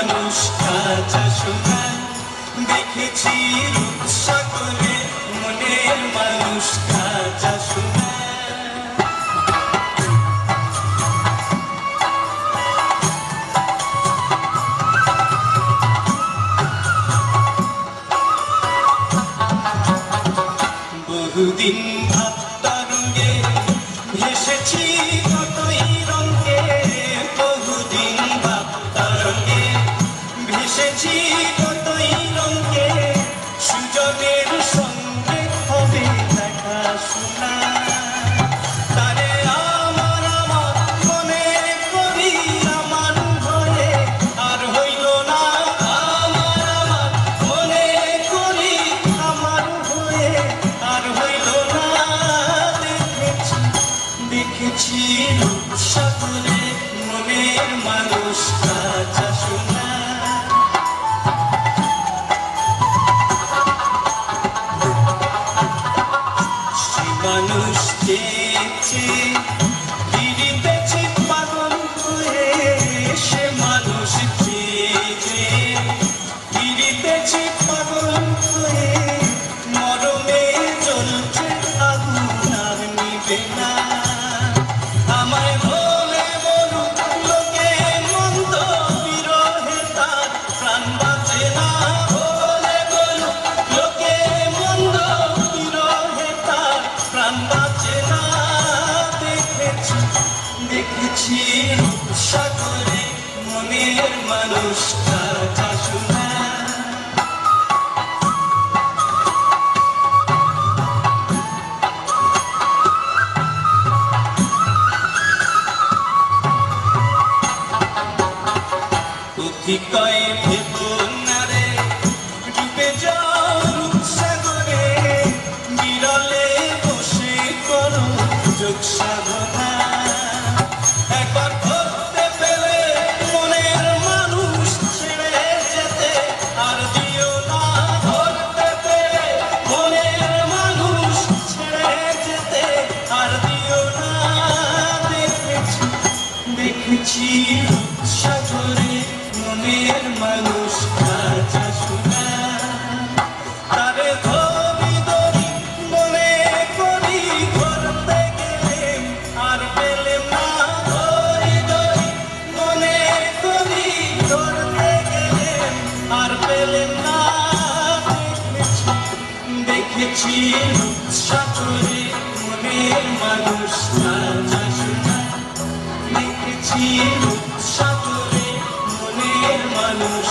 মানুষ কাঁচা সোনা দেখেছি রূপসাগরে মনের মানুষ কাঁচা সোনা বহুদিন ভাবতরঙ্গে ভেসেছি কতই রঙে বহুদিন ভাবতরঙ্গে ভেসেছি কতই রঙে সুজনের সঙ্গে হবে দেখা শোনা তারে আমার আমার মনে করি আমার ভয়ে আর হইল না আমার আমার মনে করি আমার ভয়ে আর হইল না দেখেছি রূপসাগরে মনের মানুষ কাঁচা সোনা সে মানুষ চেয়েছে ফিরিতেছে পাগল হয়ে সে মানুষ চেয়েছে ফিরিতেছে পাগল হয়ে মরমে জ্বলছে আগুন আর নিবে না আমায় বলে বলুক লোকে মন্দ বিরহে তার প্রাণ বাঁচে না বলে বলুক লোকে মন্দ বিরহে তার প্রাণ বাঁচে না দেখেছি দেখেছি রূপসাগরে মনের মানুষ কাঁচা সোনা কয় ভেবো না রে ডুবে যাও রূপসাগরে বিরলে বসে করো যোগ সাধনা একবার ধরতে পেলে মনের মানুষ ছেড়ে যেতে আর দিও না ধরতে পেলে মনের মানুষ ছেড়ে যেতে আর দিও না দেখেছি দেখেছি রূপসাগরে মনের মানুষ কাঁচা সোনা তারে ধরি ধরি মনে করি ধরতে গেলেম আর পেলেম না ধরি ধরি মনে করি ধরতে গেলেম আর পেলেম না দেখেছি রূপসাগরে মনের মানুষ কাঁচা সোনা দেখেছি রূপসাগরে মনের মানুষ